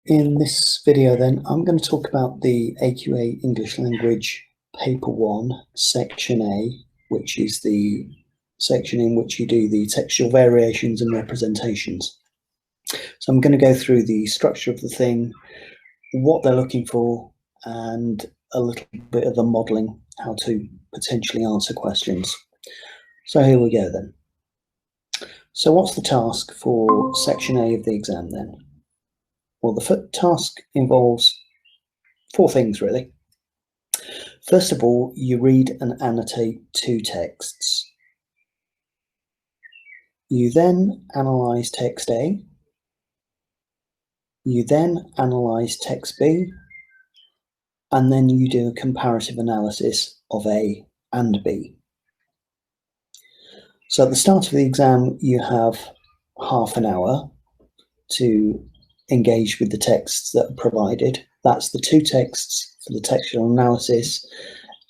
In this video then, I'm going to talk about the AQA English Language Paper 1, Section A, which is the section in which you do the textual variations and representations. So I'm going to go through the structure of the thing, what they're looking for, and a little bit of the modelling, how to potentially answer questions. So here we go then. So what's the task for Section A of the exam then? Well, the task involves four things really. First of all, you read and annotate two texts. You then analyse text A. You then analyse text B. And then you do a comparative analysis of A and B. So at the start of the exam, you have half an hour to engage with the texts that are provided. That's the two texts for the textual analysis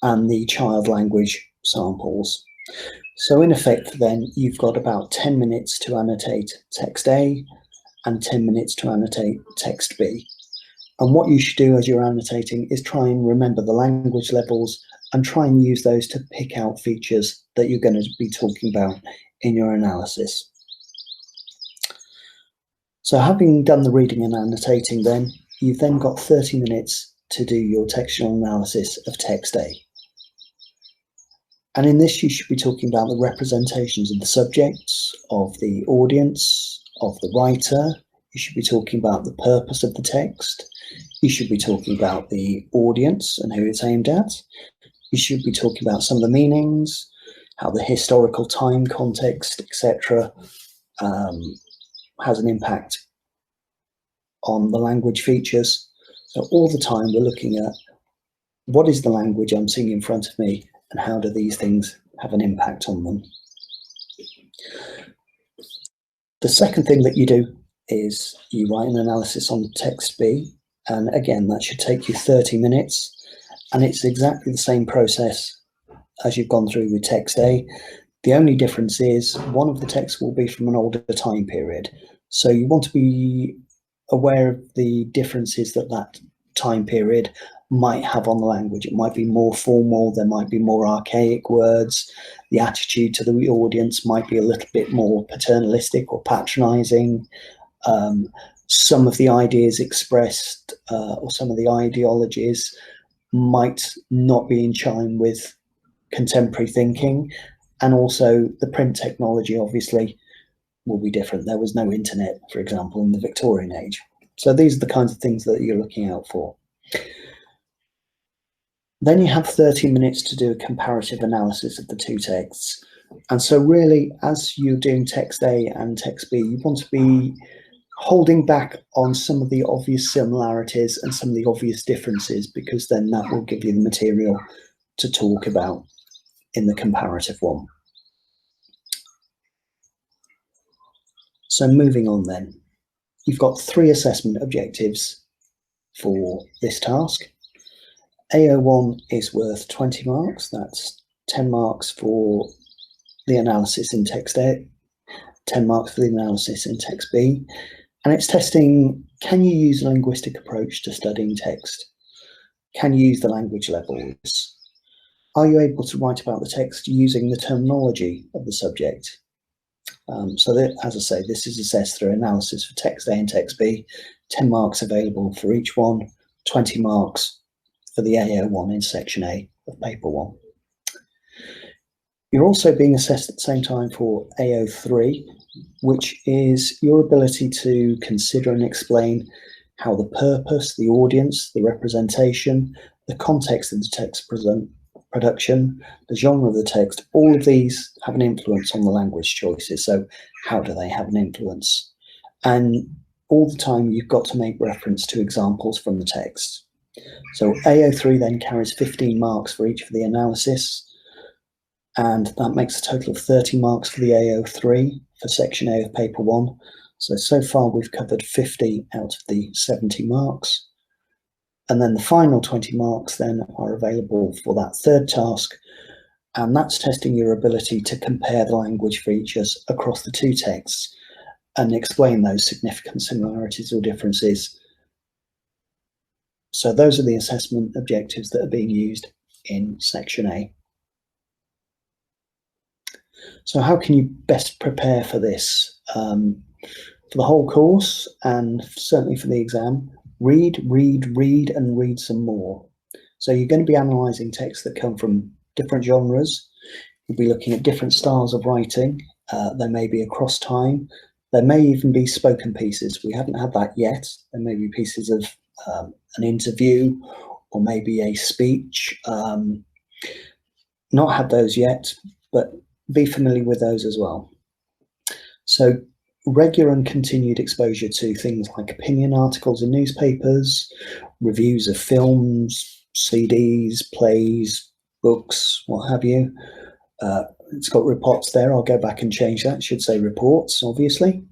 and the child language samples. So in effect then, you've got about 10 minutes to annotate text A and 10 minutes to annotate text B. And what you should do as you're annotating is try and remember the language levels and try and use those to pick out features that you're going to be talking about in your analysis. So having done the reading and annotating then, you've then got 30 minutes to do your textual analysis of text A. And in this, you should be talking about the representations of the subjects, of the audience, of the writer. You should be talking about the purpose of the text. You should be talking about the audience and who it's aimed at. You should be talking about some of the meanings, how the historical time context, etc., has an impact on the language features. So all the time we're looking at what is the language I'm seeing in front of me and how do these things have an impact on them. The second thing that you do is you write an analysis on text B, and again that should take you 30 minutes, and it's exactly the same process as you've gone through with text A. The only difference is one of the texts will be from an older time period. So you want to be aware of the differences that that time period might have on the language. It might be more formal, there might be more archaic words, the attitude to the audience might be a little bit more paternalistic or patronizing. Some of the ideas expressed or some of the ideologies might not be in chime with contemporary thinking. And also the print technology obviously will be different. There was no internet, for example, in the Victorian age. So these are the kinds of things that you're looking out for. Then you have 30 minutes to do a comparative analysis of the two texts. And so really, as you're doing text A and text B, you want to be holding back on some of the obvious similarities and some of the obvious differences, because then that will give you the material to talk about in the comparative one. So moving on then, you've got 3 assessment objectives for this task. AO1 is worth 20 marks, that's 10 marks for the analysis in text A, 10 marks for the analysis in text B, and it's testing, can you use a linguistic approach to studying text? Can you use the language levels? Are you able to write about the text using the terminology of the subject? So that, as I say, this is assessed through analysis for text A and text B, 10 marks available for each one, 20 marks for the AO1 in section A of paper 1. You're also being assessed at the same time for AO3, which is your ability to consider and explain how the purpose, the audience, the representation, the context of the text production, the genre of the text, all of these have an influence on the language choices. So how do they have an influence? And all the time you've got to make reference to examples from the text. So AO3 then carries 15 marks for each of the analysis, and that makes a total of 30 marks for the AO3 for section A of paper 1. So far we've covered 50 out of the 70 marks. And then the final 20 marks then are available for that third task, and that's testing your ability to compare the language features across the two texts and explain those significant similarities or differences So those are the assessment objectives that are being used in section A. So how can you best prepare for this? For the whole course, and certainly for the exam, read, and read some more. So you're going to be analysing texts that come from different genres. You'll be looking at different styles of writing. There may be across time. There may even be spoken pieces. We haven't had that yet. There may be pieces of an interview or maybe a speech. Not had those yet, but be familiar with those as well. So regular and continued exposure to things like opinion articles in newspapers, reviews of films, CDs, plays, books, what have you. It's got reports there. I'll go back and change that. It should say reports, obviously.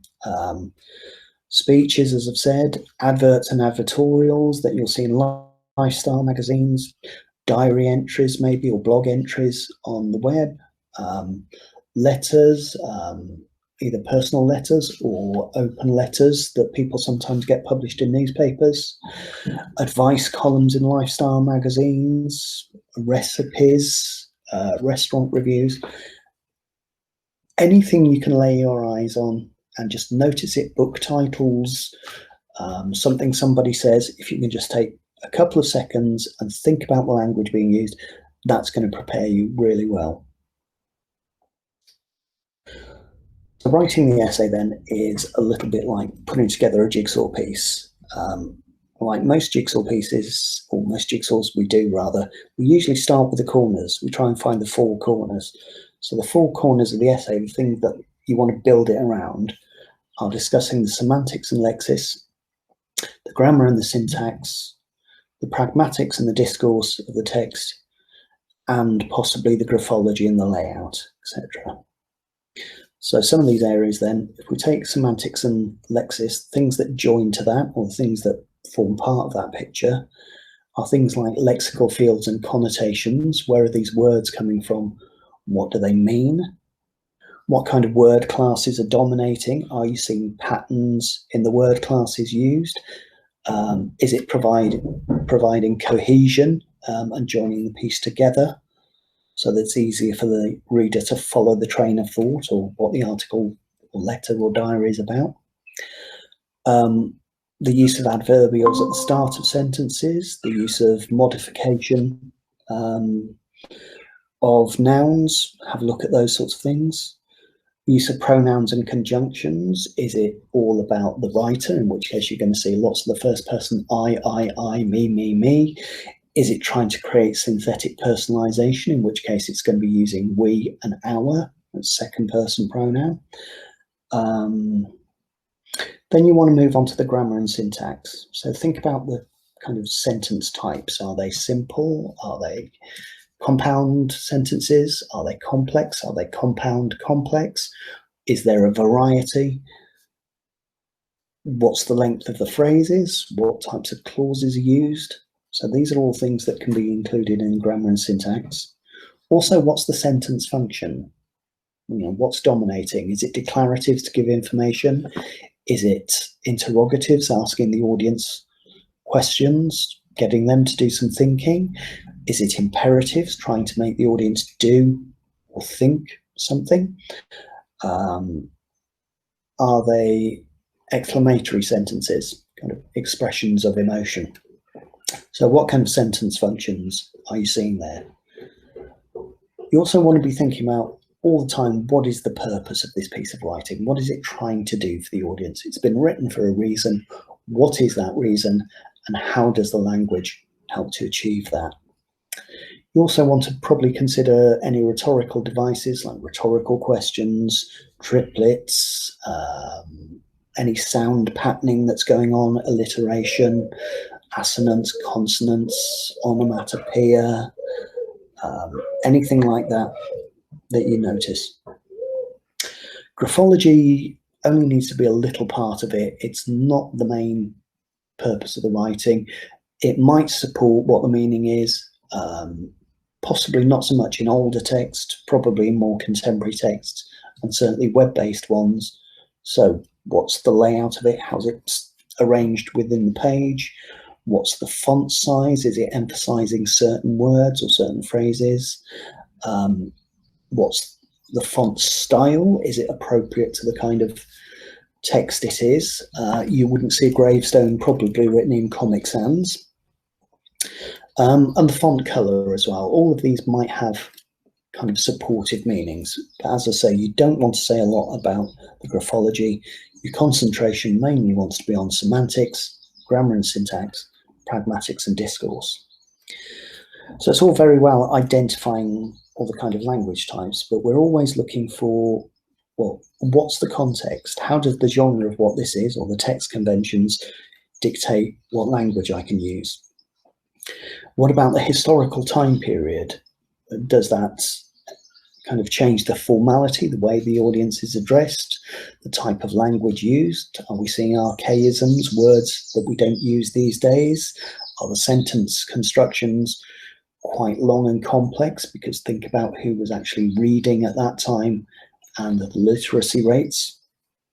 Speeches, as I've said, adverts and advertorials that you'll see in lifestyle magazines, diary entries maybe, or blog entries on the web, letters, either personal letters or open letters that people sometimes get published in newspapers, advice columns in lifestyle magazines, recipes, restaurant reviews, anything you can lay your eyes on and just notice it, book titles, something somebody says. If you can just take a couple of seconds and think about the language being used, that's going to prepare you really well. So writing the essay then is a little bit like putting together a jigsaw piece. Like most jigsaw pieces, or most jigsaws we do rather, we usually start with the corners. We try and find the four corners. So the four corners of the essay, the things that you want to build it around, are discussing the semantics and lexis, the grammar and the syntax, the pragmatics and the discourse of the text, and possibly the graphology and the layout, etc. So some of these areas then, if we take semantics and lexis, things that join to that, or things that form part of that picture, are things like lexical fields and connotations. Where are these words coming from? What do they mean? What kind of word classes are dominating? Are you seeing patterns in the word classes used? Is it providing cohesion and joining the piece together, so that it's easier for the reader to follow the train of thought or what the article or letter or diary is about. The use of adverbials at the start of sentences, the use of modification of nouns, have a look at those sorts of things. Use of pronouns and conjunctions, is it all about the writer, in which case you're going to see lots of the first person, I, me. Is it trying to create synthetic personalization, in which case it's going to be using we and our as second person pronoun. Then you want to move on to the grammar and syntax. So think about the kind of sentence types. Are they simple? Are they compound sentences? Are they complex? Are they compound complex? Is there a variety? What's the length of the phrases? What types of clauses are used? So these are all things that can be included in grammar and syntax. Also, what's the sentence function? What's dominating? Is it declaratives to give information? Is it interrogatives, asking the audience questions, getting them to do some thinking? Is it imperatives, trying to make the audience do or think something? Are they exclamatory sentences, kind of expressions of emotion? So what kind of sentence functions are you seeing there? You also want to be thinking about all the time, what is the purpose of this piece of writing? What is it trying to do for the audience? It's been written for a reason. What is that reason? And how does the language help to achieve that? You also want to probably consider any rhetorical devices like rhetorical questions, triplets, any sound patterning that's going on, alliteration, assonance, consonants, onomatopoeia, anything like that you notice. Graphology only needs to be a little part of it. It's not the main purpose of the writing. It might support what the meaning is, possibly not so much in older text, probably in more contemporary texts, and certainly web-based ones. So what's the layout of it? How's it arranged within the page? What's the font size? Is it emphasizing certain words or certain phrases? What's the font style? Is it appropriate to the kind of text it is? You wouldn't see a gravestone probably written in Comic Sans. And the font color as well. All of these might have kind of supportive meanings. But as I say, you don't want to say a lot about the graphology. Your concentration mainly wants to be on semantics, grammar and syntax, pragmatics and discourse. So it's all very well identifying all the kind of language types, but we're always looking for, well, what's the context? How does the genre of what this is, or the text conventions, dictate what language I can use? What about the historical time period? Does that kind of change the formality, the way the audience is addressed, the type of language used? Are we seeing archaisms, words that we don't use these days? Are the sentence constructions quite long and complex? Because think about who was actually reading at that time and the literacy rates.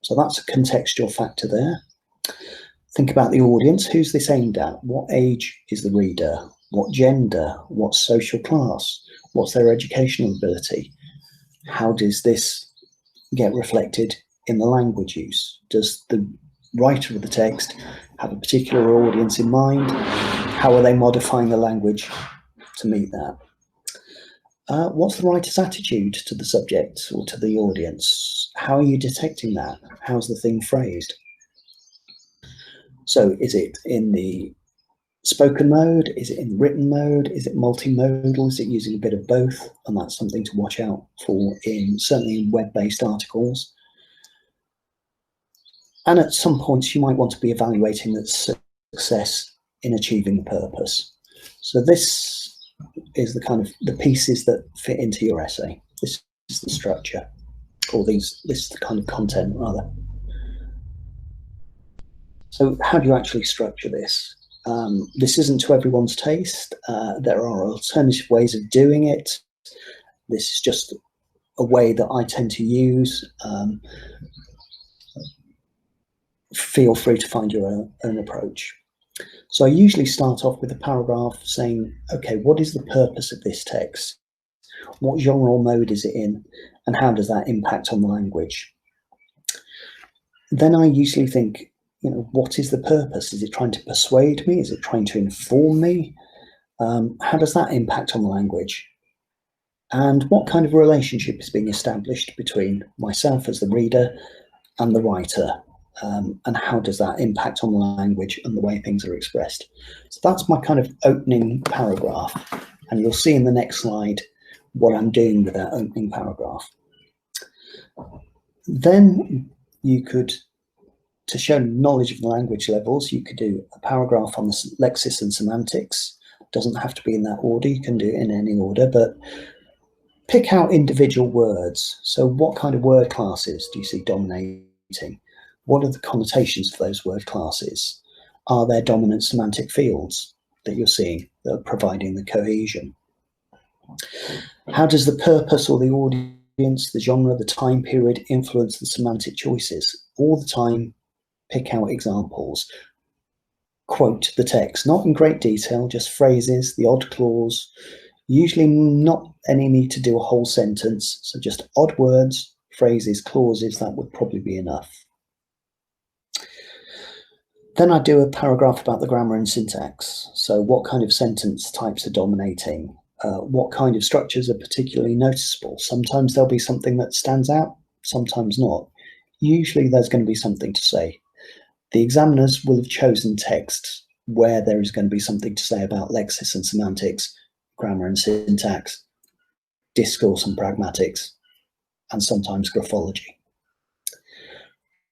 So that's a contextual factor there. Think about the audience. Who's this aimed at? What age is the reader? What gender? What social class? What's their educational ability? How does this get reflected in the language use? Does the writer of the text have a particular audience in mind? How are they modifying the language to meet that? What's the writer's attitude to the subject or to the audience? How are you detecting that? How's the thing phrased? So is it in the spoken mode? Is it in written mode? Is it multimodal? Is it using a bit of both? And that's something to watch out for certainly in web-based articles. And at some points, you might want to be evaluating the success in achieving the purpose. So this is the kind of the pieces that fit into your essay. This is the structure, or this is the kind of content rather. So how do you actually structure this? This isn't to everyone's taste. There are alternative ways of doing it. This is just a way that I tend to use. Feel free to find your own approach. So I usually start off with a paragraph saying, okay, what is the purpose of this text? What genre or mode is it in? And how does that impact on the language? Then I usually think, what is the purpose? Is it trying to persuade me? Is it trying to inform me? How does that impact on the language? And what kind of relationship is being established between myself as the reader and the writer? And how does that impact on the language and the way things are expressed? So that's my kind of opening paragraph. And you'll see in the next slide what I'm doing with that opening paragraph. Then you could, to show knowledge of the language levels, you could do a paragraph on the lexis and semantics. Doesn't have to be in that order, you can do it in any order, but pick out individual words. So what kind of word classes do you see dominating? What are the connotations for those word classes? Are there dominant semantic fields that you're seeing that are providing the cohesion? How does the purpose or the audience, the genre, the time period influence the semantic choices? All the time, pick out examples. Quote the text, not in great detail, just phrases, the odd clause, usually not any need to do a whole sentence. So just odd words, phrases, clauses, that would probably be enough. Then I do a paragraph about the grammar and syntax. So what kind of sentence types are dominating? What kind of structures are particularly noticeable? Sometimes there'll be something that stands out, sometimes not. Usually there's going to be something to say. The examiners will have chosen texts where there is going to be something to say about lexis and semantics, grammar and syntax, discourse and pragmatics, and sometimes graphology.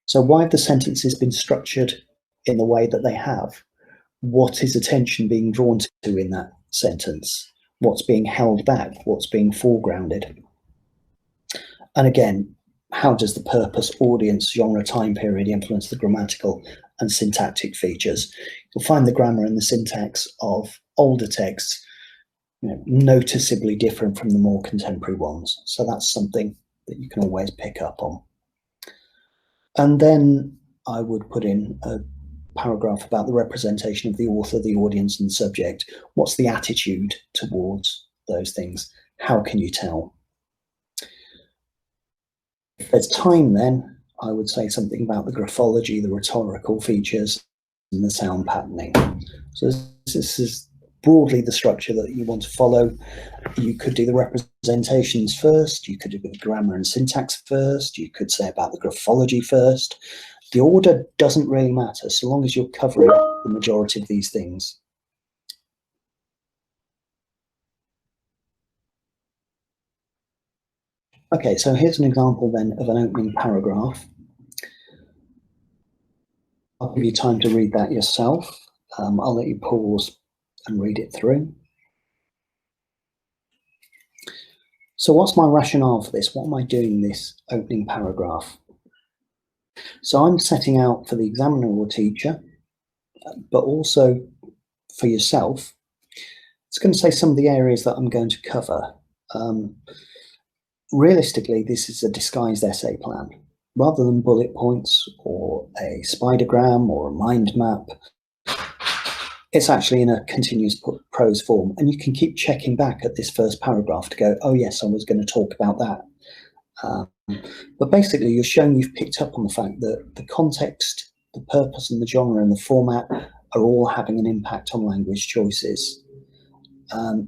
So why have the sentences been structured in the way that they have? What is attention being drawn to in that sentence? What's being held back? What's being foregrounded? And again, how does the purpose, audience, genre, time period influence the grammatical and syntactic features? You'll find the grammar and the syntax of older texts noticeably different from the more contemporary ones. So that's something that you can always pick up on. And then I would put in a paragraph about the representation of the author, the audience, and the subject. What's the attitude towards those things? How can you tell? If there's time, then I would say something about the graphology, the rhetorical features, and the sound patterning. So this is broadly the structure that you want to follow. You could do the representations first, you could do the grammar and syntax first, you could say about the graphology first. The order doesn't really matter, so long as you're covering the majority of these things. Okay, so here's an example then of an opening paragraph. I'll give you time to read that yourself. I'll let you pause and read it through. So what's my rationale for this? What am I doing this opening paragraph? So I'm setting out for the examiner or teacher, but also for yourself. It's going to say some of the areas that I'm going to cover. Realistically, this is a disguised essay plan. Rather than bullet points or a spidergram or a mind map, it's actually in a continuous prose form, and you can keep checking back at this first paragraph to go, oh yes, I was going to talk about that. But basically, you're showing you've picked up on the fact that the context, the purpose and the genre and the format are all having an impact on language choices.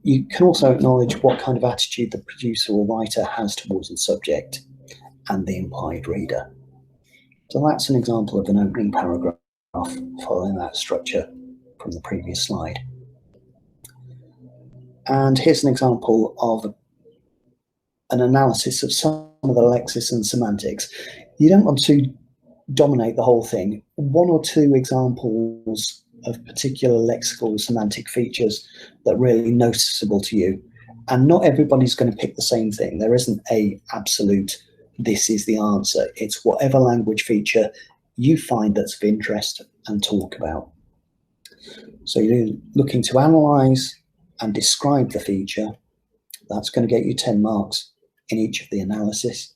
You can also acknowledge what kind of attitude the producer or writer has towards the subject and the implied reader. So that's an example of an opening paragraph following that structure from the previous slide. And here's an example of an analysis of some of the lexis and semantics. You don't want to dominate the whole thing. One or two examples of particular lexical semantic features that are really noticeable to you. And not everybody's going to pick the same thing. There isn't a absolute, this is the answer. It's whatever language feature you find that's of interest and talk about. So you're looking to analyze and describe the feature. That's going to get you 10 marks in each of the analysis.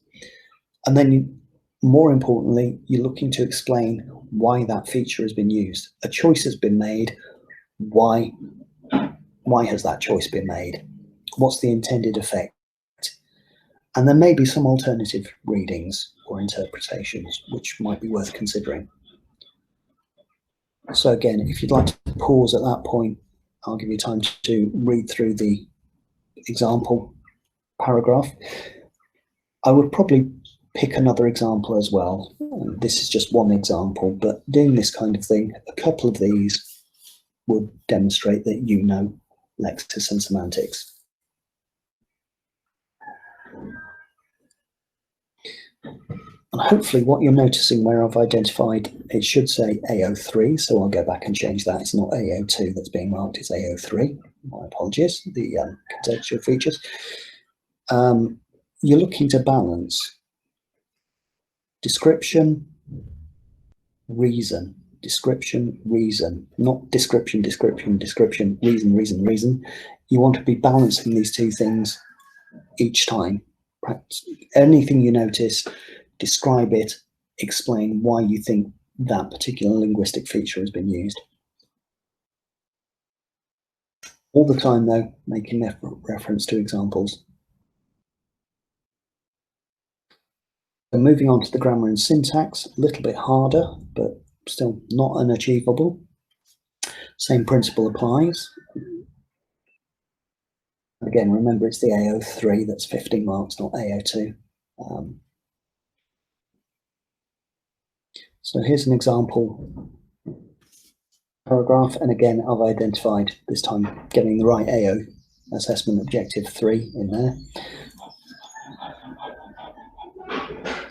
And then more importantly, you're looking to explain why that feature has been used. A choice has been made. Why has that choice been made? What's the intended effect? And there may be some alternative readings or interpretations which might be worth considering. So again, if you'd like to pause at that point, I'll give you time to read through the example paragraph. I would probably pick another example as well. This is just one example, but doing this kind of thing, a couple of these would demonstrate that you know lexis and semantics. And hopefully what you're noticing where I've identified, it should say AO3, so I'll go back and change that. It's not AO2 that's being marked, it's AO3. My apologies, the contextual features. You're looking to balance description, reason, not description, reason. You want to be balancing these two things each time. Practice anything you notice, describe it, explain why you think that particular linguistic feature has been used. All the time, though, making reference to examples. And moving on to the grammar and syntax, a little bit harder, but still not unachievable. Same principle applies. Again, remember it's the AO3, that's 15 marks, not AO2. So here's an example paragraph, and again, I've identified this time getting the right AO assessment objective 3 in there.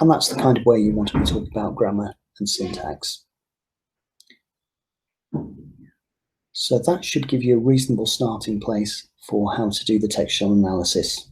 And that's the kind of way you want to be talking about grammar and syntax. So that should give you a reasonable starting place for how to do the textual analysis.